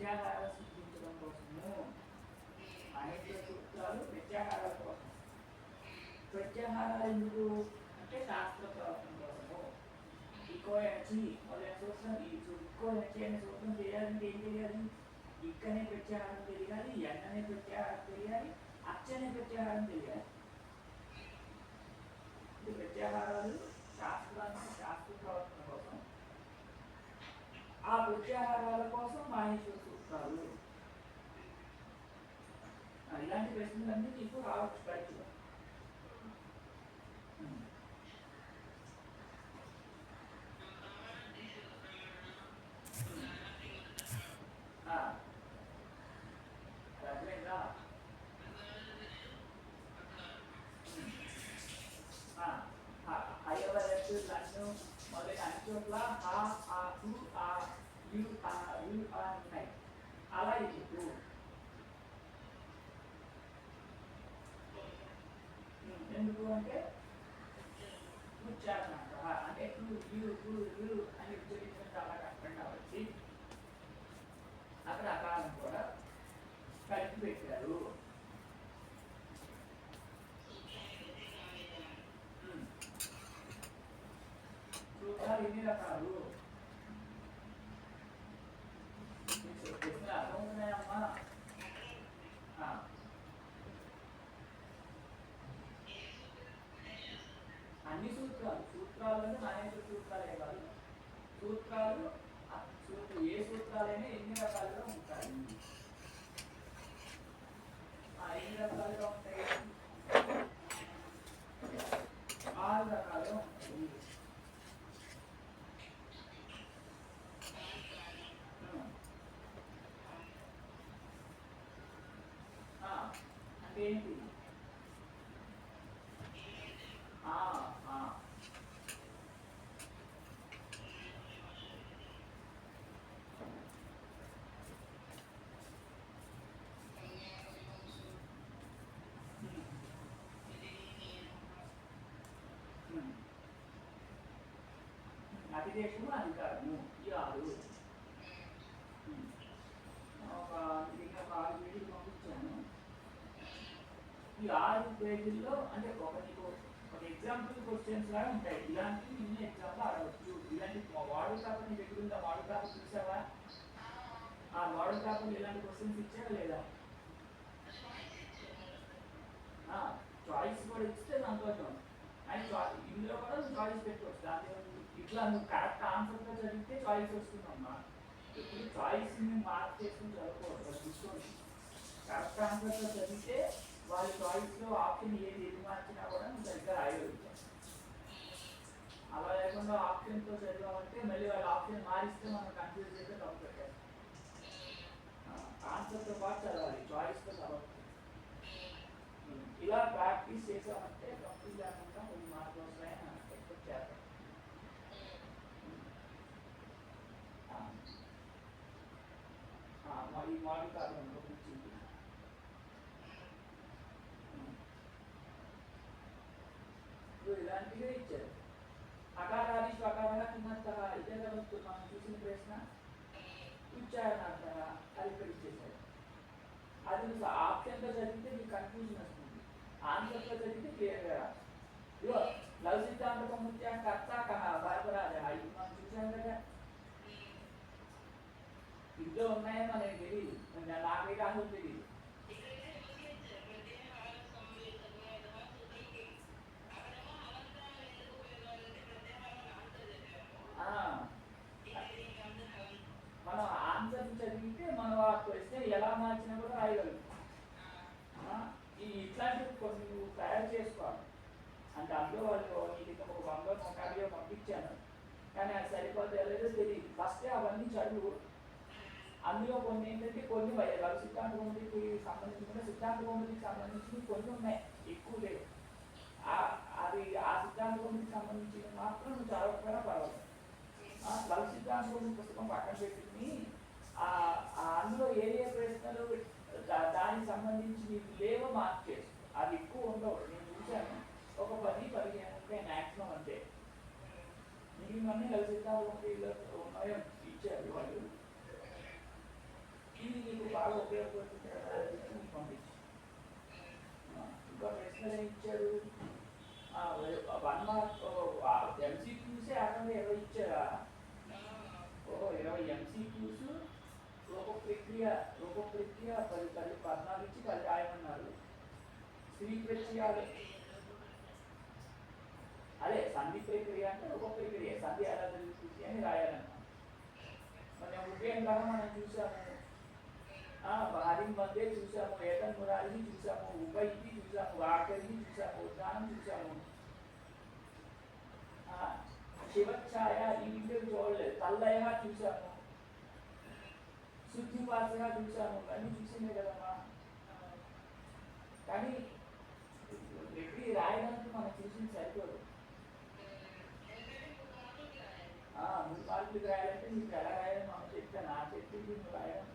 ప్రత్యాహార సృష్టించడం కోసము మహేశ్వర సూత్రాలు ప్రత్యాహారాల కోసం. ప్రత్యాహారాలు ఎందుకు అంటే శాస్త్ర ప్రవర్తన కోసము. ఈకో ఎనర్జీ మొదలైన సూత్రం ఈకో ఎనర్జీ అనే సూత్రం తెలియాలంటే ఏం తెలియాలి? ఇక్కనే ప్రత్యాహారం తెలియాలి, ఎన్ననే ప్రత్యాహారం తెలియాలి, అచ్చనే ప్రత్యాహారం తెలియాలి. ఇది ప్రత్యాహారాలు శాస్త్రానికి శాస్త్ర ప్రవర్తన కోసం. ఆ ప్రత్యాహారాల కోసం మహేశ్వర సూత్రాలు. ఇలాంటి ప్రశ్నలన్నీ నీకు రావచ్చు పరీక్షలో. మొదలైన అన్ని చోట్ల ఉన్నాయి. అలా ఇప్పుడు ఎందుకు అంటే ఉచ్చారణ అంటే అని ఉచ్చరించడం చాలా కష్టం కాబట్టి అక్కడ అకారం కూడా కలిపి పెట్టారు. సూత్రాలు ఎన్ని రకాలు అర్థమవుతున్నాయమ్మా? అన్ని సూత్రాలు అంటే మహేశ్వర సూత్రాలే కాదు. సూత్రాలు ఏ సూత్రాలైనా ఎన్ని రకాలుగా ఉంటాయి. ఎన్ని రకాలుగా ఉంటాయి? 6 రకాలుగా ఉంటాయి. అంటే ఏంటి? అతిదేశము అధికారము ఈ 6. ఒక 6 పేజీలు పంపించాను. ఈ 6 పేజీల్లో అంటే ఒక ఎగ్జాంపుల్ క్వశ్చన్స్ లాగా ఉంటాయి. ఇలాంటివి నిన్న ఎగ్జాంపుల్ అడగచ్చు. ఇలాంటి మోడల్ పేపర్ నీ దగ్గర ఉందా? మోడల్ పేపర్ చూసావా? ఆ మోడల్ పేపర్లు ఇలాంటి క్వశ్చన్స్ ఇచ్చారా లేదా? చాయిస్ కూడా ఇస్తే సంతోషం. అండ్ ఇందులో కూడా నువ్వు చాయిస్ పెట్టుకోవచ్చు. దాని ఇట్లా నువ్వు కరెక్ట్ ఆన్సర్తో చదివితే చాయిస్ వస్తుందమ్మా. ఇప్పుడు చాయిస్ని మార్క్ చేసుకుని చదువుకోవచ్చు. చూసుకోండి, కరెక్ట్ ఆన్సర్తో చదివితే వాళ్ళ చాయిస్లో ఆప్షన్ ఏది మార్చినా కూడా నువ్వు సరిగ్గా రాయగలుగుతావు. అలా లేకుండా ఆప్షన్తో చదివామంటే మళ్ళీ వాళ్ళ ఆప్షన్ మారిస్తే మనం కన్ఫ్యూజ్ చేస్తే తప్పు పెట్టాలి. ఆన్సర్తో పాటు చదవాలి, చాయిస్తో చదవాలి. ఇలా ప్రాక్టీస్ చేసామంటే తప్పు లేకుండా 3 మార్కులు వస్తాయని ఎక్స్పెక్ట్ చేస్తాం. ఈ మోడల్ కాదు ఇలాంటివే ఇచ్చారు. అకారాది స్వకార కింద ఇదే కదా మనం చూసిన ప్రశ్న. ఉచ్చారణార్థ అది ఇక్కడ ఇచ్చేసారు. అది నువ్వు ఆప్షన్తో చదివితే నీకు కన్ఫ్యూజన్ వస్తుంది, ఆన్సర్తో చదివితే క్లియర్గా. ఇగో లవ్ సిద్ధాంతం ముఖ్య కర్త భారతరాజ ఇది మనం చూసాం కదా. ఇంట్లో ఉన్నాయో మనకి తెలియదు, నాకైతే అసలు తెలియదు. మనం ఆన్సర్ చదివితే మనం ఆ క్వశ్చన్ ఎలా మార్చినా కూడా రాయగలుగుతాం. ఇట్లాంటివి కొన్ని నువ్వు తయారు చేసుకోవాలి. అంటే అందులో వాళ్ళు నీకు ఒక 150 పంపించాను, కానీ అది సరిపోతే లేదో తెలియదు. ఫస్ట్ అవన్నీ చదువు. అందులో కొన్ని ఏంటంటే కొన్ని సిద్ధాంత కౌముదికి సంబంధించిన కొన్ని ఉన్నాయి, ఎక్కువ లేవు. అది ఆ సిద్ధాంత కౌముదికి సంబంధించిన మాత్రం నువ్వు చదవకపోయినా పర్వాలేదు. లఘు సిద్ధాంత కౌముది పుస్తకం పక్కన పెట్టుకుని అందులో ఏ ప్రశ్నలు దానికి సంబంధించి నీకు లేవో మార్క్ చేసుకో. అది ఎక్కువ ఉండవు, నేను చూశాను. ఒక 10-15 ఉంటాయి మ్యాక్సిమం. అంతే. మిగిలినవన్నీ లఘు సిద్ధాంత కౌముదిలో ఉన్నాయో ఇచ్చారు వాళ్ళు. ఈ విషయాలు. అదే సంధి ప్రక్రియ అంటే ఒక ప్రక్రియ, సంధి ఎలా జరుగుతుంది అని రాయాలన్నమాట. మనం ఉపయోగంగా మనం చూసాము, భారీ మధ్య చూసాము, ఏతన్ మురారి చూసాము, ఉపైతి చూసాము, వాకరి చూసాము, ఉద్దానం చూసాము, శివఛాయ ఈ వీడియో చూడలేదు, తల్లయ చూసాము, శుద్ధి పాసగా చూసాము, అన్నీ చూసిందే కదమ్మా. కానీ ప్రక్రియ రాయడానికి మనం చూసింది సరిపోదు. 3 మార్కులు రాయాలంటే నీకు ఎలా రాయాలని మనం చెప్తాను, ఆ చెప్పింది నువ్వు రాయడం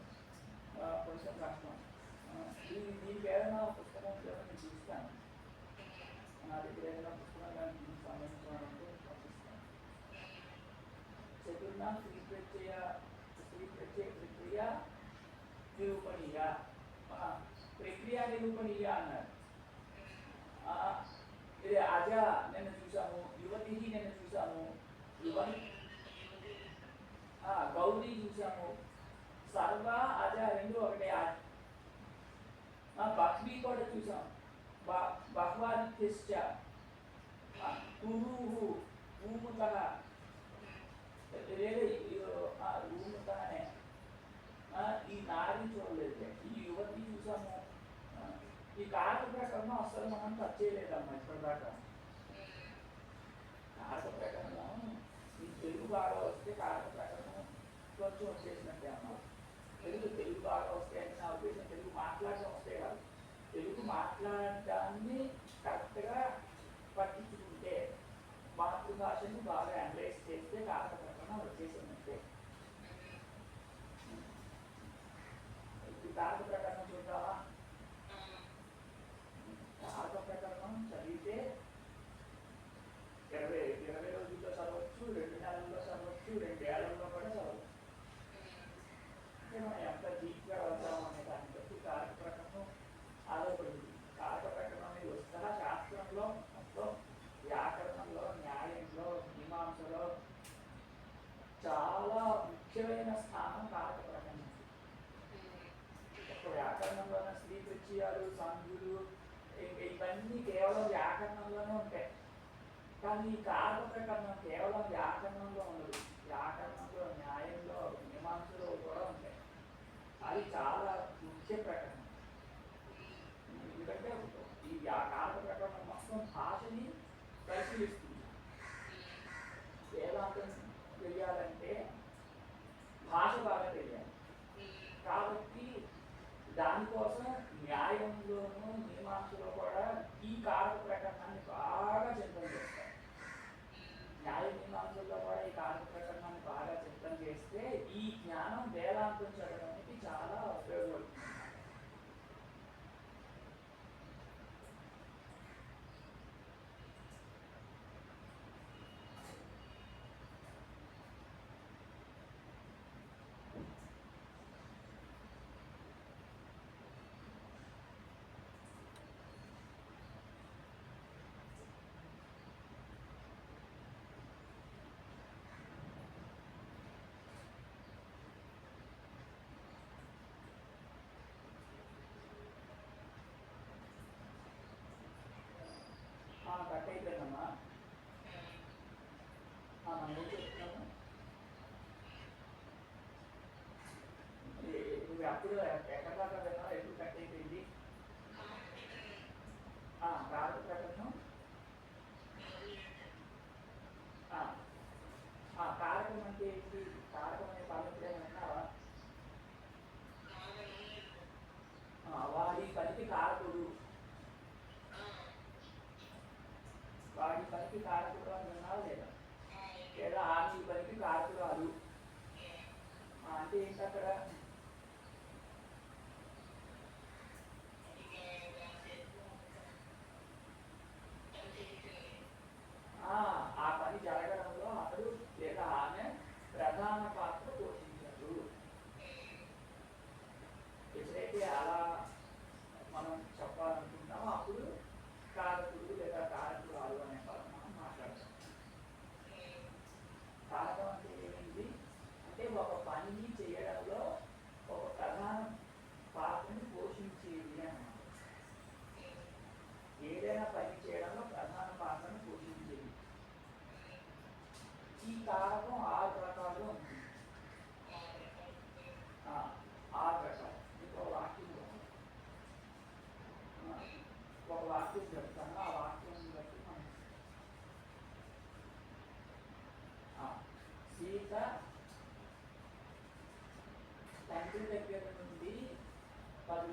కొంచెం కష్టం. దీనికి ఏదైనా పుస్తకం నేను చూస్తాను, నా దగ్గర ఏదైనా పుస్తకం కానీ దీనికి సంబంధించినంటే పంపిస్తాను. చతుర్ణ స్త్రీ ప్రత్యయ ప్రక్రియ నిరూపణీయ, ప్రక్రియ నిరూపణీయ అన్నారు. ఇది అజ నిన్న చూసాము, యువతి నిన్న చూసాము, గౌరీ చూసాము, సర్వ అజ రెండు ఒకటే. బహ్వి కూడా చూసాం, బహ్వాదిత్యశ్చ, కురుహు ఊముతః, ఊముతఃనే, ఈ నారి చూడలేదు, ఈ యువతి చూసాము. ఈ కారక ప్రకరణం అసలు మనం టచ్ చేయలేదమ్మా ఇప్పటిదాకా. కారక ప్రకరణం ఈ తెలుగు బాగా వస్తే కారక ప్రకరణం కొంచెం వచ్చేసినట్టే అమ్మా. తెలుగు బాగా వస్తే అంటే నా ఉద్దేశం తెలుగు మాట్లాడడం వస్తే కాదు, తెలుగు మాట్లాడడాన్ని కరెక్ట్గా పట్టించుకుంటే, మాతృభాషని బాగా అనలైజ్ చేస్తే కారక ప్రకరణం వచ్చేసినట్టే. కారక ప్రకరణం చూద్దామా? కారక ప్రకరణం చదివితే 20 రోజుల్లో చదవచ్చు, 2 నెలల్లో చదవచ్చు, 2 ఏళ్లలో కూడా చదవచ్చు. అంటే మనం ఎంత డీప్గా వెళ్తాము అనే దాన్ని బట్టి కారక ప్రకరణం ఆధారపడింది. కారక ప్రకరణం అనేది వస్తున్న శాస్త్రంలో మొత్తం వ్యాకరణంలో, న్యాయంలో, మీమాంసలో చాలా ముఖ్యమైన స్థానం కారక ప్రకరణం. వ్యాకరణంలోనే స్త్రీ ప్రత్యయాలు, సంధులు, ఇవన్నీ కేవలం వ్యాకరణంలోనే ఉంటాయి. కానీ ఈ కారక ప్రకరణం కేవలం వ్యాకరణంలో ఉండదు, వ్యాకరణంలో, న్యాయంలో, మీమాంసలో కూడా ఉంటాయి. అది చాలా ముఖ్య ప్రకరణం. ఎందుకంటే ఈ కారక ప్రకరణం మొత్తం భాషని పరిశీలిస్తుంది. వేదాంతం తెలియాలంటే భాష బాగా తెలియాలి. కాబట్టి దానికోసం న్యాయంలోనూ, మీమాంసలో కూడా ఈ కారక ప్రకరణాన్ని బాగా చిత్రం చేస్తారు. న్యాయ మీమాంసల్లో కూడా ఈ కారక ప్రకరణాన్ని బాగా చిత్రం చేస్తే ఈ జ్ఞానం వేదాంతం చదవడానికి చాలా ఉపయోగపడుతుంది. కట్ అయిపోయిందమ్మా. మనం ఏం చెప్తున్నాము, నువ్వు అప్పుడు ఎక్కడ దాకా విన్నావు, ఎప్పుడు కట్ అయిపోయింది? కారక ప్రకరణం, కారకం అంటే ఏంటి? కారకం అనే పదం ఎప్పుడేమన్నావా? వాడి పనికి కారకుడు, వాడి పనికి కారకుడు అని విన్నావా లేదా? లేదా ఆమె పనికి కారకురాలు అంటే ఏంటి అక్కడ? ఆ పని జరగడంలో అతడు లేదా ఆమె ప్రధాన పాత్ర పోషించారు. ఎప్పుడైతే అలా మనం చెప్పాలనుకుంటామో అప్పుడు కారకుడు లేదా కారకురాలు అనే పదం మనం మాట్లాడతాం. కారకం అంటే ఏమైంది అంటే ఒక పనిని చేయడంలో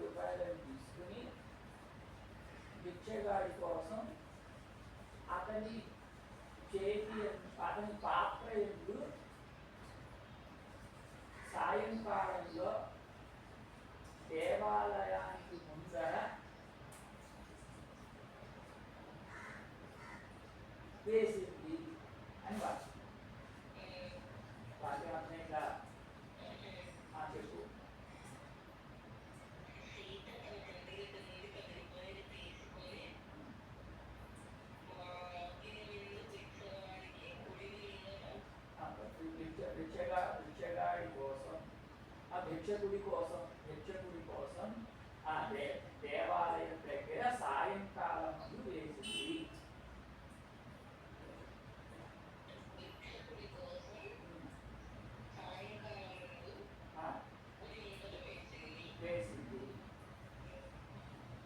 రూపాయలను తీసుకుని భిక్షగాడి కోసం అతని అతని పాత్ర ఎందు సాయంకాలంలో దేవాలయానికి ముందర వేసింది అని వాడు వాక్యవంతంగా చెప్పు. భిక్షగాడి కోసం ఆ భిక్షకుడి కోసం ఆ దేవాలయం దగ్గర సాయంకాలం వేసింది. వేసింది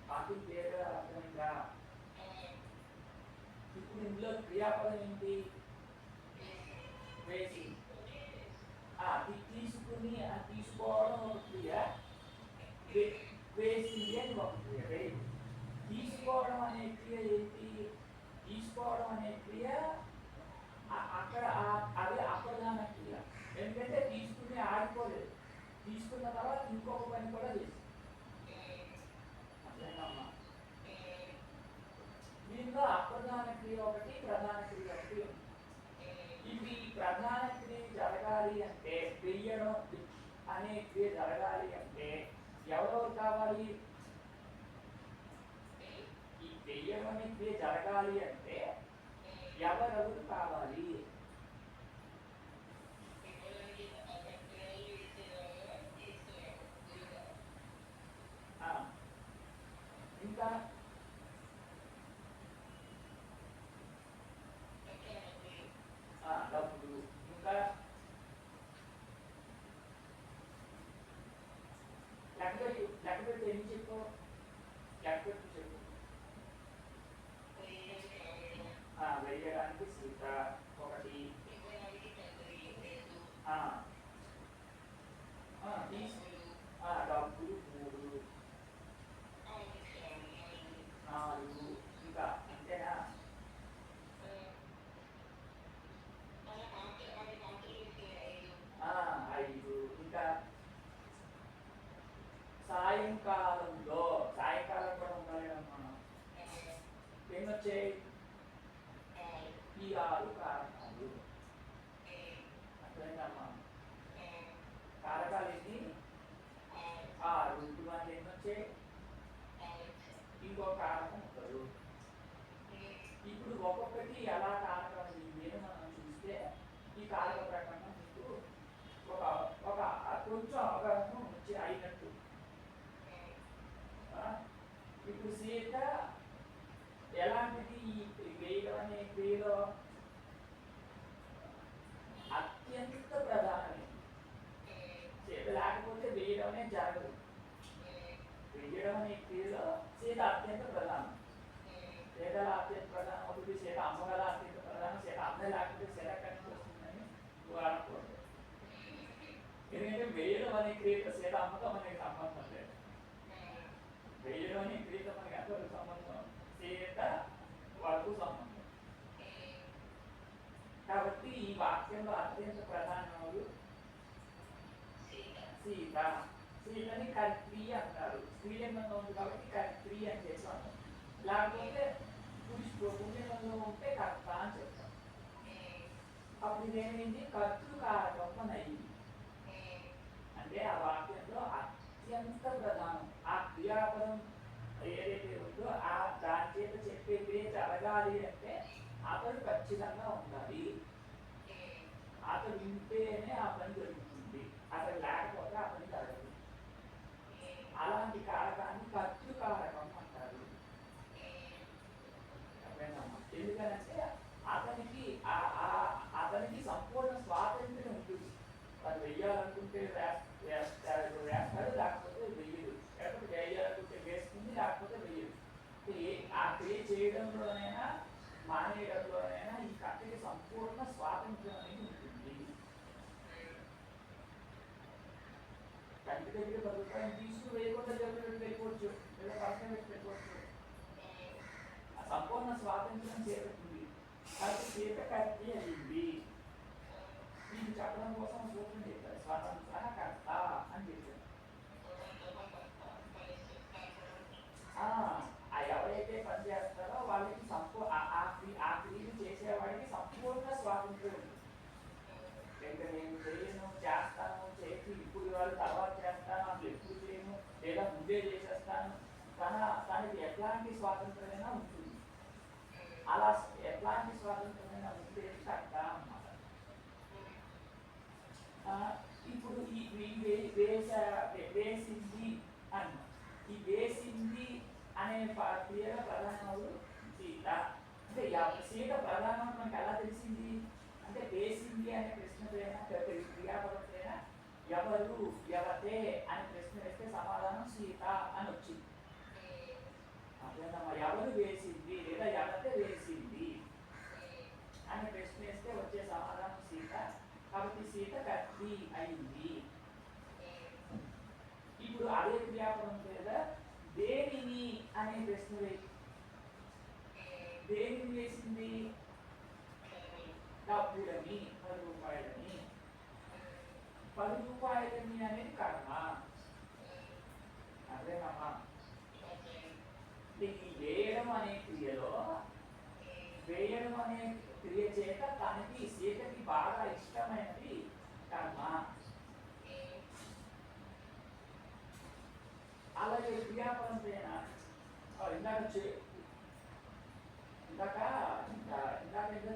పాటి పేరు అర్థమైందా? ఇప్పుడు ఇందులో క్రియాపదం ఏంటి? వేసి అది తీసుకుని తీసుకోవడం ఒక క్రియ, వేసింది అని ఒక క్రియ. తీసుకోవడం అనే క్రియ ఏంటి? తీసుకోవడం అనే క్రియ అక్కడ అది అప్రధాన క్రియ. ఎందుకంటే తీసుకుని ఆగిపోలేదు, తీసుకున్న తర్వాత ఇంకొక పని కూడా చేసి అట్లేనమ్మా. దీనిలో అప్రధాన క్రియ ఒకటి, ప్రధాన క్రియ ఒకటి ఉంది. ఇవి ప్రధాన క్రియ జరగాలి అంటే, వెయ్యడం అనే క్రియ జరగాలి అంటే ఎవరెవరు కావాలి? ఈ వెయ్యడం అనే క్రియ జరగాలి అంటే ఎవరెవరు కావాలి? ఇంకా డబ్బులు, ఇంకా లెక్కపెట్టి ఏం చెప్పు, లెక్కపెట్టి చెప్పు. వెయ్యడానికి సీత ఒకటి, డబ్బులు 3, 4, ఇంకా అంతేనా? 5, ఇంకా సాయంకాలంలో, సాయంకాలం కూడా ఉండాలి మనం. ఏమొచ్చాయి? ఈ 6 కారకాలు. అర్థమైందమ్మా? కారకాలు ఎన్ని? 6. ఇటువంటి ఎన్ని వచ్చాయి? ఇంకో కారకం ఉండదు. ఇప్పుడు ఒక్కొక్కటి ఎలా కారకం నేను మనం చూస్తే ఈ కారక ప్రకటన మీకు ఒక కొంచెం అవగాహన వచ్చి అయినట్టు. ఇప్పుడు సీత ఎలాంటిది? ఈ వేయడం అనే క్రియలో అత్యంత ప్రధానమైనది. సీత లేకపోతే వేయడం అనేది జరగదు. వేయడం అనే క్రియలో సీత అత్యంత ప్రధానం. సీతల అత్యంత ప్రధానం అవుతుంది, సీత అమ్మగల అత్యంత ప్రధానం. సీత అమ్మ లేకపోతే సీత కలిసి వస్తుందని నువ్వు అనకూడదు. ఎందుకంటే వేయడం అనే క్రియతో సీత అమ్మతో మనకి సంబంధం లేదు. వేయడం అనే క్రియతో మనకి ఎంతవరకు సంబంధం? సీత వరకు సంబంధం. కాబట్టి ఈ వాక్యంలో అత్యంత ప్రధానములు సీత. సీతని కర్త్రి అంటారు. స్త్రీలింగంలో ఉంది కాబట్టి కర్త్రి అని చెప్పాను. లేకపోతే పురుషులింగంలో ఉంటే కర్త అని చెప్తాం. అప్పుడు ఇదేమైంది? కర్తృకారకం అని అయింది. అంటే ఆ వాక్యంలో అత్యంత ప్రధానం. ఆ క్రియాపదం ఏదైతే ఉందో దాని చేత చెప్పే క్రియ జరగాలి అంటే అతడు ఖచ్చితంగా ఉండాలి. అతడు ఉంటేనే ఆ పని జరుగుతుంది. అతడు లేకపోతే ఆ పని జరగదు. అలాంటి కారకాన్ని కర్తృకారకం అంటారు. ఎందుకనంటే అతనికి సంపూర్ణ స్వాతంత్ర్యం ఉంటుంది. అది వెయ్యాలనుకుంటే వేస్తాడు, లేకపోతే వెయ్యదు. లేకపోతే వేయాలనుకుంటే వేస్తుంది, లేకపోతే వెయ్యదు. ఆ క్రియ చేయడంలోనైనా మానేయడంలోనైనా ఈ కర్తకి సంపూర్ణ స్వాతంత్ర్యం అనేది ఉంటుంది. దగ్గర 10 రూపాయలు తీసుకుని వేయకుండా జరుగుతుంది వెళ్ళిపోవచ్చు, లేదా పక్కన పెట్టి పెట్టుకోవచ్చు. ఆ సంపూర్ణ స్వాతంత్రం చేరుతుంది. కాబట్టి సీత కర్తి అయింది. దీన్ని చెప్పడం కోసం సూత్రం చెప్పారు, స్వతంత్ర కర్త అని చెప్పారు. ఎవరైతే పని చేస్తారో వాళ్ళకి ఆ క్రియలు చేసేవాడికి సంపూర్ణ స్వాతంత్రం ఉంది. ఇంకా నేను చేయను, చేస్తాను, చేసి ఇప్పుడు వాళ్ళు తర్వాత చేస్తాను, అసలు ఎప్పుడు చేయను, లేదా ముందే చేసేస్తాను, తనకి ఎట్లాంటి స్వాతంత్రమైనా ఉంటుంది. అలా ఎట్లాంటి స్వాతంత్రమైనా ఉంటే కర్త అన్నమాట. ఇప్పుడు వేసింది అన్న ఈ వేసింది అనే క్రియల ప్రధానములు సీత. అంటే సీత ప్రధానం మనకు ఎలా తెలిసింది అంటే వేసింది అనే ప్రశ్న పైన క్రియాపదం పైన ఎవరు ఎవతే అనే ప్రశ్న వేస్తే సమాధానం సీత అని వచ్చింది. అర్థమా? ఎవరు వేసింది లేదా ఎవతే వేసింది అనే ప్రశ్న వేస్తే వచ్చే సమాధానం సీత. కాబట్టి సీత కర్తి అయింది. ఇప్పుడు అదే క్రియాపదం లేదా దేనిని అనే ప్రశ్న దేనిని వేసింది? డబ్బులని, 10 రూపాయలని. 10 రూపాయలని అనేది కర్మ. అదేనమ్మా? ఈ వేయడం అనే క్రియలో వేయడం అనే క్రియ చేత తనకి సీతకి బాగా ఇష్టమైనది కర్మ. అలాగే క్రియాపదం పైన ఇందాక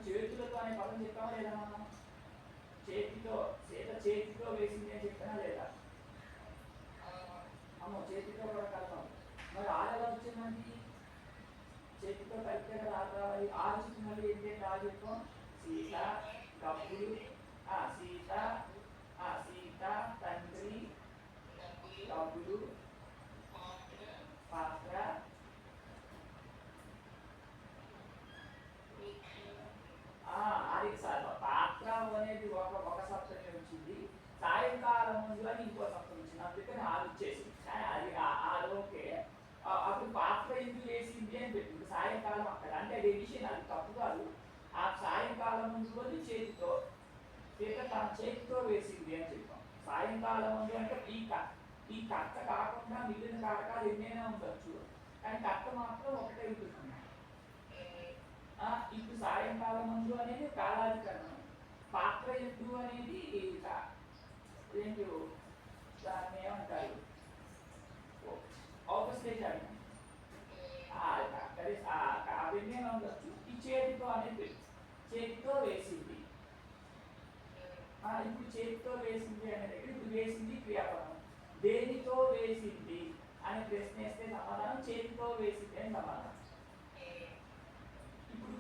చేతులతో అనే పదం చెప్పామా లేదా? మనం చేతితో సీత చేతితో వేసింది అని చెప్పినా లేదా? అమ్మో, చేతితో కూడా కలపం. మరి ఆడలా వచ్చిందండి, చేతితో కలిపితే కదా రావాలి. ఆలోచించి మళ్ళీ ఏంటంటే ఆ చెప్పాం సీత డబ్బులు, సీత సీత తండ్రి డబ్బులు పాత్ర అది పాత్ర అనేది ఒక సప్తమి వచ్చింది. సాయంకాలం ముందు అని ఇంకో సప్తమి వచ్చింది, అందుకని వచ్చేసింది. అది ఓకే. అప్పుడు పాత్ర ఎందుకు వేసింది అని పెట్టింది సాయంకాలం అక్కడ. అంటే డివిజన్ అది తప్పు కాదు. ఆ సాయంకాలం ముందు అని చేతితో తన చేతితో వేసింది అని చెప్పాం. సాయంకాలం ముందు అంటే ఈ కర్త కాకుండా మిగిలిన కారకాలు ఎన్నైనా ఉండొచ్చు, కానీ కర్త మాత్రం ఒకటే ఉంటుంది. ఇప్పుడు సాయంకాలం ముందు అనేది కాలాధికరణం, పాత్ర ఎందు అనేది ఏంటి దాన్ని ఏమంటారు ఔపస్టేజ్. అవన్నీ ఉండొచ్చు. ఈ చేతితో అనేది చేతితో వేసింది. ఇప్పుడు చేతితో వేసింది అనే దగ్గర ఇప్పుడు వేసింది క్రియాపదం. దేనితో వేసింది అని ప్రశ్న వేస్తే సమాధానం చేతితో వేసింది అని సమాధానం. ఇప్పుడు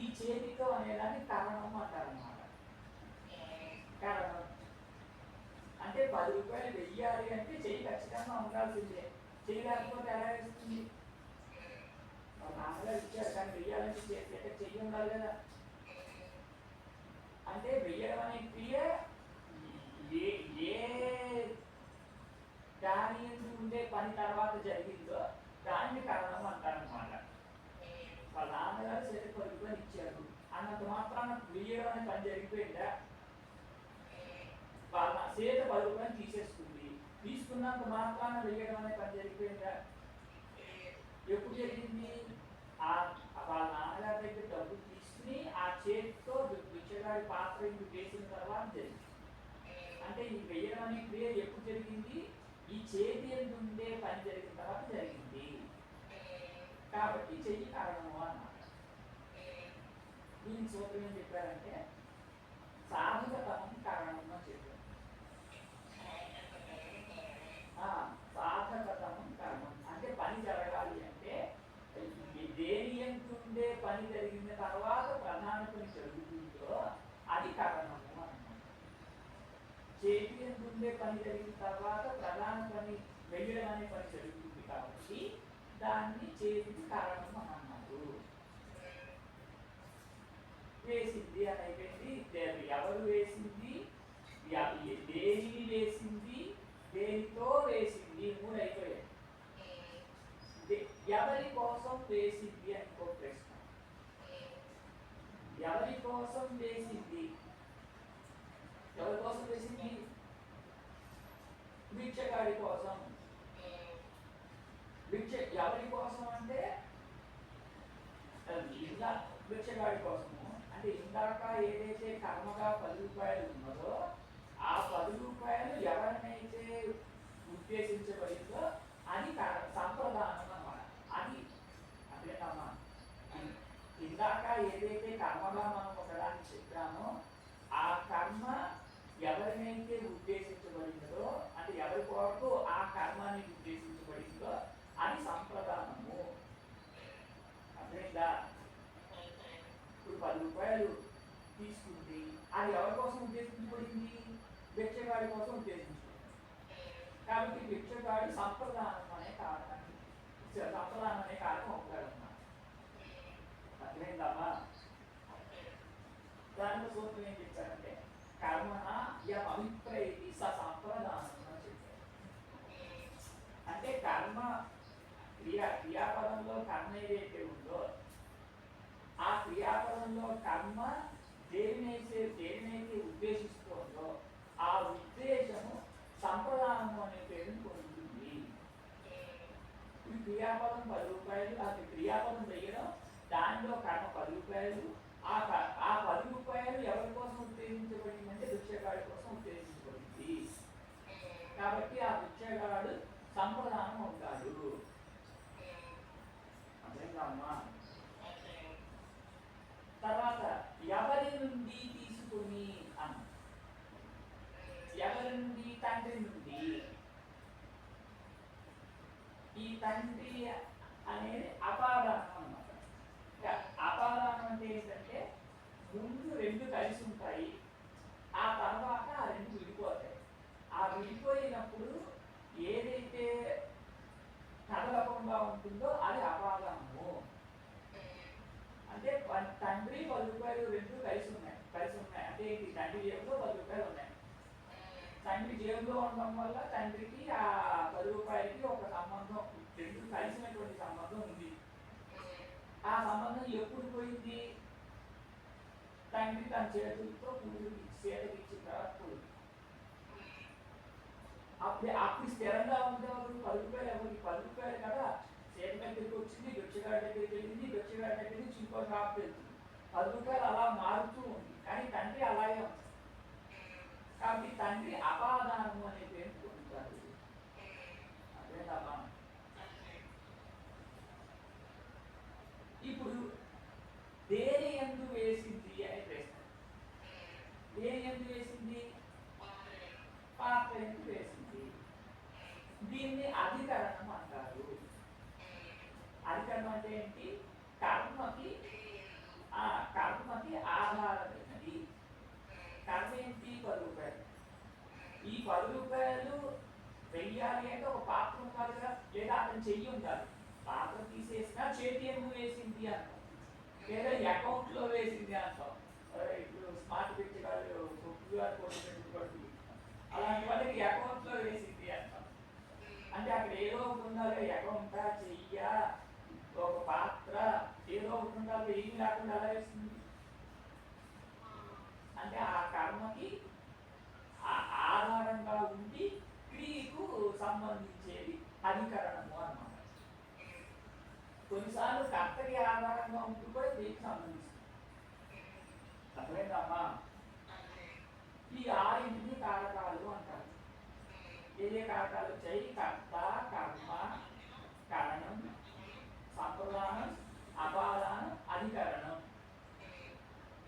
ఈ చేతితో అనేదాన్ని కారణం అంటారన్నమాట. కారణం అంటే 10 రూపాయలు వెయ్యాలి అంటే చెయ్యి ఖచ్చితంగా ఉండాల్సిందే. చెయ్యి లేకపోతే ఎలా వేస్తుంది? నాన్నగారు ఇచ్చారు, కానీ వెయ్యాలంటే చెయ్యి ఉండాలి కదా. అంటే వెయ్యడం అనే క్రియ ఏ దాని ఉండే పని తర్వాత జరిగిందో దాన్ని కారణం అంటారన్నమాట. వాళ్ళ నాన్నగారు చేతి 10 రూపాయలు ఇచ్చారు అన్నంత మాత్రాన వెయ్యడం అనే పని జరిగిపోయిందా? వాళ్ళ చేత 10 రూపాయలు తీసేసుకుంది, తీసుకున్నంత మాత్రాన వెయ్యడం అనే పని జరిగిపోయిందా? ఎప్పుడు జరిగింది? వాళ్ళ నాన్నగారి దగ్గర డబ్బులు తీసుకుని ఆ చేతితో బిచ్చగాడి పాత్ర ఇంటికి వేసిన తర్వాత జరిగింది. అంటే ఈ వెయ్యడం అనే క్రియ ఎప్పుడు జరిగింది? ఈ చేతి ఎందు ఉండే పని జరిగిన తర్వాత జరిగింది. కాబట్టి చెయ్యి కారణము అన్నమాట. దీనికి సూత్రం ఏం చెప్పారంటే సాధకతమం కారణము అని చెప్పారు. సాధకతమం కారణం అంటే పని జరగాలి అంటే దేని ఎందు ఉండే పని జరిగిన తర్వాత ప్రధాన పని జరుగుతుందో అది కారణము అన్నమాట. చేతి ఎందు ఉండే పని జరిగిన తర్వాత ప్రధాన పని వెయ్యడం అనే పని జరుగుతుంది కాబట్టి దాన్ని చేతికి కారణం అని అన్నారు. వేసింది అని అయిపోయింది. ఎవరు వేసింది, దేనిని వేసింది దేనితో వేసింది, మూడు అయిపోయాయి. ఎవరి కోసం వేసింది అని ఇంకో ప్రశ్న. ఎవరి కోసం వేసింది? ఎవరి కోసం వేసింది? భిక్షగాడి కోసం. ఎవరి కోసం అంటే ఇలా భిక్షగాడి కోసము. అంటే ఇందాక ఏదైతే కర్మగా 10 రూపాయలు ఉన్నదో ఆ 10 రూపాయలు ఎవరినైతే ఉద్దేశించబడిందో అది సంప్రదానం అన్నమాట. అది అదేనమ్మా. ఇందాక ఏదైతే కర్మగా మనం ఒకదాన్ని చెప్పామో ఆ కర్మ ఎవరినైతే ఉద్దేశించబడిందో, అంటే ఎవరి కొరకు ఆ కర్మాన్ని ఉద్దేశించబడిందో అది సంప్రదానము. అర్థమైందా? ఇప్పుడు 10 రూపాయలు తీసుకుంది, అది ఎవరి కోసం ఉద్దేశించబడింది? భిక్షగాడి కోసం ఉద్దేశించబడింది. కాబట్టి భిక్షగాడి సంప్రదానం అనే కారణాన్ని, సంప్రదానం అనే కారణం ఒకటన్నమాట. అర్థమైందమ్మా? దానిలో సూత్రం ఏం చెప్పారంటే కర్మణ యమభిప్రేతి స సంప్రదానం అని చెప్పారు. అంటే కర్మ క్రియాపదంలో కర్మ ఏదైతే ఉందో ఆ క్రియాపదంలో కర్మ దేనినైతే ఉద్దేశిస్తుందో ఆ ఉద్దేశము సంప్రదానము అనే పేరుని పొందుతుంది. ఈ క్రియాపదం 10 రూపాయలు, ఆ క్రియాపదం వేయడం, దానిలో కర్మ 10 రూపాయలు. ఆ 10 రూపాయలు ఎవరి కోసం ఉద్దేశించబడిందంటే భిక్షగాడి కోసం ఉద్దేశించబడింది. కాబట్టి ఆ భిక్షగాడు సంప్రదానం అవుతాడు. అమ్మా. తర్వాత ఎవరి నుండి తీసుకుని అన్న, ఎవరి నుండి? తండ్రి నుండి. ఈ తండ్రి అనేది అపాదానం అన్నమాట. అపాదానం అంటే ఏంటంటే ముందు 2 కలిసి ఉంటాయి, ఆ తర్వాత ఆ 2 విడిపోతాయి. ఆ విడిపోయినప్పుడు ఏదైతే కదలకుండా ఉంటుందో అది అపాదానము. అంటే తండ్రి 10 రూపాయలు 2 కలిసి ఉన్నాయి అంటే ఏంటి? తండ్రి జేబులో 10 రూపాయలు ఉన్నాయి. తండ్రి జేబులో ఉండడం వల్ల తండ్రికి ఆ 10 రూపాయలకి ఒక సంబంధం, 2 కలిసినటువంటి సంబంధం ఉంది. ఆ సంబంధం ఎప్పుడు పోయింది? తండ్రి తన చేతులతో కూతురికి చేతకిచ్చిన తర్వాత పోయింది. అప్పుడు స్థిరంగా ఉండేవారు 10 రూపాయలు ఎవరికి? 10 రూపాయలు కదా చేతి దగ్గరికి వచ్చింది, భిక్షగాడి దగ్గరికి వెళ్ళింది, భిక్షగాడి దగ్గర నుంచి ఇంకో షాప్ వెళ్తుంది. 10 రూపాయలు అలా మారుతూ ఉంది. కానీ తండ్రి అలాగే ఉంది. కాబట్టి తండ్రి అపాదానము అనే పేరు పొందుతారు. అదేనా? ఇప్పుడు దేని యందు వేసింది అనే ప్రశ్న. దేని యందు వేసింది? పాత్ర యందు వేసింది. దీన్ని అధికరణం అంటారు. అధికరణం అంటే ఏంటి? కర్మకి ఆధారమైనది. కర్మ ఏంటి? 10 రూపాయలు. ఈ 10 రూపాయలు వెయ్యాలి అంటే ఒక పాత్ర ఉండాలి కదా, లేదా అతను చెయ్యి ఉండాలి. పాత్ర తీసేసినా చేతి ఎందుకు వేసింది అంటాం, లేదా అకౌంట్లో వేసింది అంటాం. ఇప్పుడు స్మార్ట్ భిక్షగాడు కొట్టుబడి అలాంటి వాళ్ళకి అకౌంట్లో వేసింది అంటాం. అంటే అక్కడ ఏదో ఒకటి ఉండాలి. అకౌంటా, చెయ్యా, ఒక పాత్ర, ఏదో ఒకటి ఉండాలి. ఏమి లేకుండా ఎలా వేస్తుంది? అంటే ఆ కర్మకి ఆధారంగా ఉండి క్రియకు సంబంధించేది అధికరణము అన్నమాట. కొన్నిసార్లు కర్తకి ఆధారంగా ఉంటూ కూడా క్రియకు సంబంధిస్తుంది. అర్థమైందమ్మా? ఈ 6 కారకాలు అంటారు. ఏ కారకాలు వచ్చాయి? కర్త, కర్మ, కరణం, సంప్రదానం, అపాదానం, అధికరణం.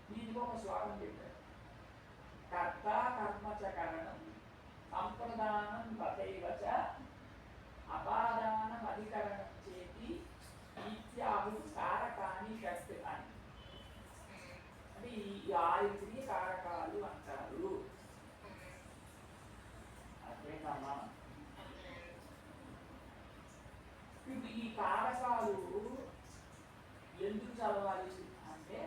దీనికి ఒక శ్లోకం చెప్పారు. కర్త కర్మచ కరణం సంప్రదానం తథైవచ అపాదానం అధికరణం చేతి నిత్యాహు కారకాని షట్ అని. అంటే ఈ 6 కారకాలు అంటారు. అదేనమ్మా? ఇప్పుడు ఈ కారకాలు ఎందుకు చదవాలి అంటే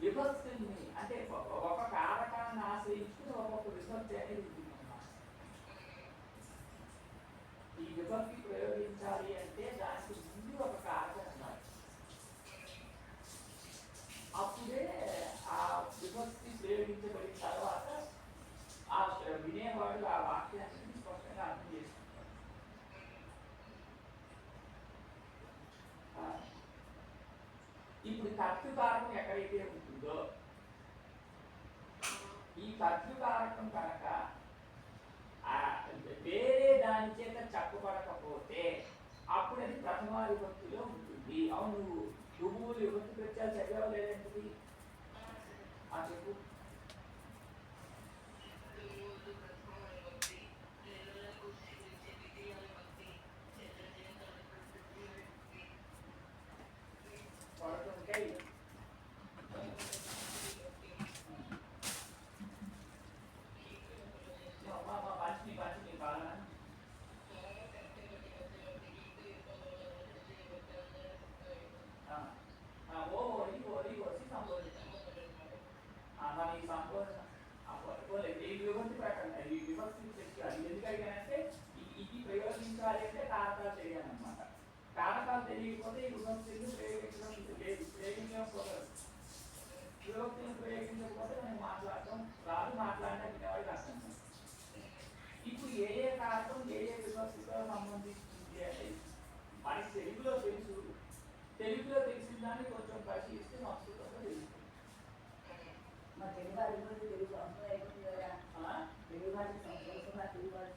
విభక్తుల్ని, అంటే ఒక కారకాన్ని ఆశ్రయించుకుని ఒక్కొక్క విభక్తి అనేది ఉంటుందన్నమాట. విభక్తి ప్రయోగించాలి అంటే దానికి ముందు ఒక కారణం ఉండాలి. అప్పుడే ఆ విభక్తి ప్రయోగించబడిన తర్వాత ఆ వినేవాడు ఆ వాక్యాన్ని స్పష్టంగా అర్థం చేసుకుంటాడు. ఇప్పుడు కర్తృకారకం ఎక్కడైతే ఉంటుందో ఈ కర్తృకారకం కనుక వేరే దాని చేత చెప్పబడకపోతే అప్పుడు అది ప్రథమా విభక్తిలో ఉంటుంది. అవును, నువ్వు విభక్తి ప్రత్యయాలు చదివావు లేదంటే చెప్పు. కారకాలు తెలియకపోతే ఈ విభక్తులు ప్రయోగించడం లేదు, విభక్తులను ప్రయోగించకపోతే మనం మాట్లాడటం రాదు, మాట్లాడటం వినేవాడికి అర్థం. ఇప్పుడు ఏ ఏ కారకం ఏ ఏ విభక్తితో సంబంధిస్తుంది అంటే మనకి తెలుగులో తెలుసు, తెలుగులో తెలిసిన దాన్ని కొంచెం పరిశీలిస్తే సంస్కృతంలో తెలుస్తుంది. మా తెలుగు భాష తెలుగు సంస్కృతం అయిపోతుంది కదా, తెలుగు భాష సంస్కృతంగా తెలుగు భాష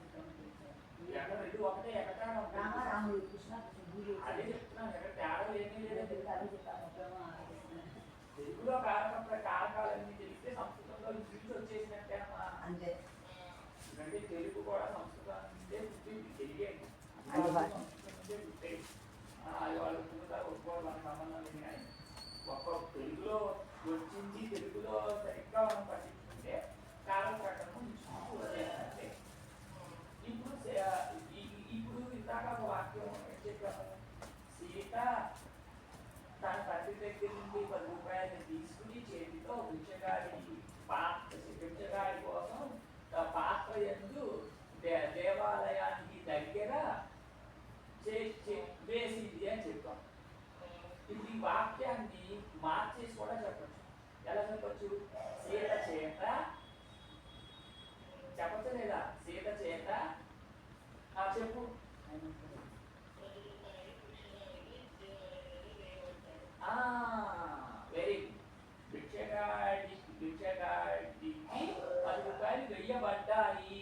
ఎక్కడ రెండు ఒకటే ఎక్కడ రాముడు కృష్ణ అదే చెప్తున్నాను, ఎక్కడ తేడా ఏమీ లేదు. అదే చెప్తాను. తెలుగులో కారకాలన్నీ తెలిస్తే సంస్కృతంలో ఇంగ్లీష్ వచ్చేసినట్టే అమ్మా. అంతే, ఎందుకంటే తెలుగు కూడా సంస్కృతం నుండే పుట్టింది, తెలియదు సంస్కృతం నుండే పుట్టేది. వాళ్ళు పుట్టుతారు ఒప్పుకోవడం మనకు సంబంధం లేదు. కానీ ఒక్క తెలుగులో వచ్చింది, తెలుగులో సరిగ్గా మనం పట్టించుకుంటే కారక ప్రకటన చూడాలంటే ఇప్పుడు ఇందాక ఒక వాక్యం చెప్పాము, సీత తన తండ్రి దగ్గర నుండి 10 రూపాయలు తీసుకుని చేతితో బిచ్చగాడి కోసం పాత్ర యందు దేవాలయానికి దగ్గర వేసింది అని చెప్పాం. ఇప్పుడు ఈ వాక్యాన్ని మార్చేసి కూడా చెప్పచ్చు. ఎలా చెప్పచ్చు? సీత చేత చెప్పచ్చు లేదా? సీత చేత చెప్పు. Very good. భిక్షగాడికి 10 రూపాయలు వెయ్యబడ్డాయి.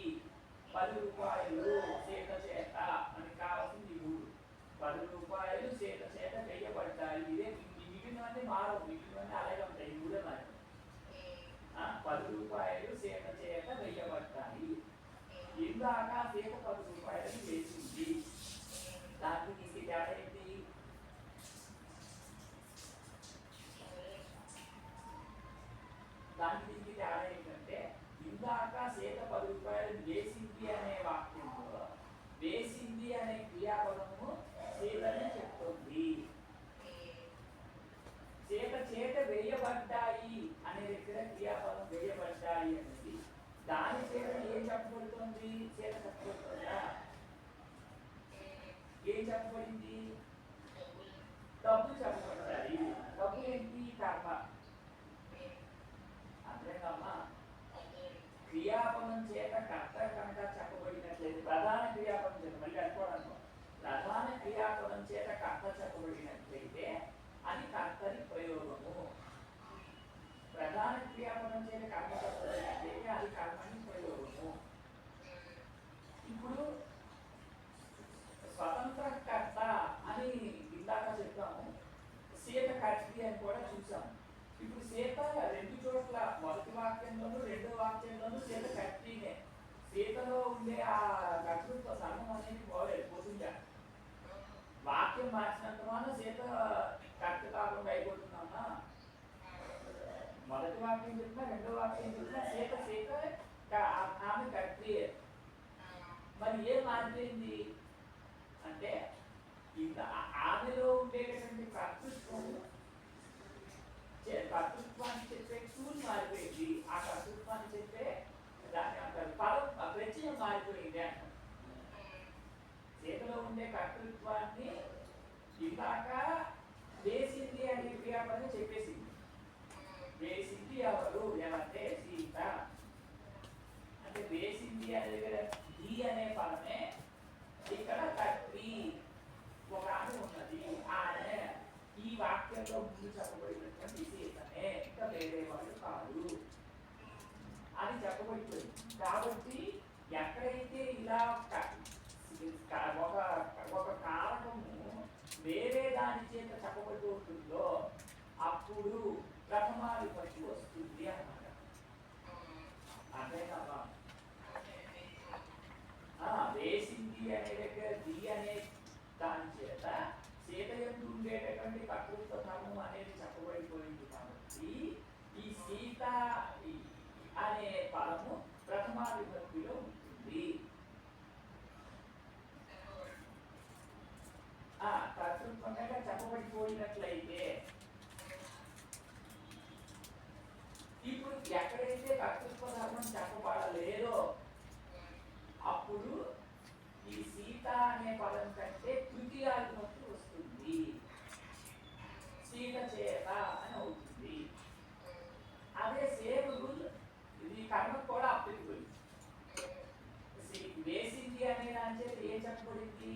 10 రూపాయలు సీత చేత అని కావాల్సింది 10 రూపాయలు సీత చేత వెయ్యబడ్డాయి. ఇదే మిగిలినవన్నీ మారవు, మిగిలినవన్నీ అలాగే ఉంటాయి. మూడే మరి 10 రూపాయలు సీత చేత వెయ్యబడ్డాయి. ఇందాక సీత 10 రూపాయలని వేసింది. దానికి దీనికి తేడా ఏంటి? దానికి దీనికి తేడా ఏంటంటే ఇందాక సీత 10 రూపాయలు వేసింది అనే వాక్యంలో వేసింది అనే క్రియాపదము సీతనే చెప్తుంది. సీత చేత వేయబడ్డాయి అనే దగ్గర క్రియాపదం వేయబడ్డాయి అనేది దాని చేత ఏం చెప్పబడుతుంది? సీత చెప్పబడుతుందా? ఏం చెప్పబడింది? డబ్బులు చెప్పబడతాయి. డబ్బులు ఏంటి? కర్మ. అంతేనమ్మా. క్రియాపదం చేత కర్త కనుక చెప్పబడినట్లయితే ప్రధాన క్రియాపదం చేత మళ్ళీ అనుకోవడానికి ప్రధాన క్రియాపదం చేత కర్త చెప్పబడినట్లయితే అది కర్తని ప్రయోగము. ప్రధాన క్రియాపదం చేత కర్మ చెప్పబడినట్లయితే అది కర్మని ప్రయోగము. ఇప్పుడు స్వతంత్ర కర్త అని ఇందాక చెప్పాము, సీత కర్తి అని కూడా చూసాము. ఇప్పుడు సీత 2 చోట్ల మొదటి వాక్యంలోనూ రెండో వాక్యంలోనూ సీత కర్తినే. సీతలో ఉండే ఆ కర్తృత్వ సర్వం అనేది పోతుందా? వాక్యం మార్చినంత మాత్రం సీత కర్త కాకుండా అయిపోతుందమ్మా. మొదటి వాక్యం చెప్పినా రెండో వాక్యం చెప్పినా సీత ఆమె కర్త్రియే. మరి ఏం మారిపోయింది అంటే ఆమెలో ఉండేటటువంటి కర్తృత్వాన్ని చెప్పే టూల్ మారిపోయింది. ఆ కర్తృత్వాన్ని చెప్పే దాన్ని అంటారు పదం ప్రత్యయం మారిపోయింది అంటారు. చేతిలో ఉండే కర్తృత్వాన్ని ఇందాక వేసింది అనే క్రియాపదం చెప్పేసింది. వేసింది ఎవరు? ఏమంటే సీత. అంటే వేసింది అనే దగ్గర ది అనే పదమే ఇక్కడ కర్త్రి, ఒక ఆమె ఉన్నది, ఆమె ఈ వాక్యంలో ముందు చెప్పబడినటువంటి సీతనే, ఇంకా వేరే వాళ్ళు కాదు అని చెప్పబడిపోయింది. కాబట్టి ఎక్కడైతే ఇలా ఒక కారకము వేరే దాని చేత చెప్పబడి ఉంటుందో అప్పుడు ప్రథమా విభక్తి వస్తుంది అన్నమాట. అదే కదా వేసింది అనే దగ్గర ది అనే దాని చేత సీత ఎందు ఉండేటటువంటి కర్తృత్వ ధర్మం అనేది చెప్పబడిపోయింది. కాబట్టి ఈ సీత అనే పదము ప్రథమా విభక్తిలో ఉంటుంది. కర్తృత్వంగా చెప్పబడిపోయినట్లయితే ఇప్పుడు ఎక్కడైతే కర్తృత్వ ధర్మం చెప్పబడలేదో అప్పుడు ఈ సీత అనే పదం కంటే తృతీయ విభక్తి వస్తుంది. సీత చేత అని అవుతుంది. అదే సేమ్ రూల్ ఇది కర్మకు కూడా అప్లికబుల్. వేసింది అనే దాని చేత ఏం చెప్పబడింది?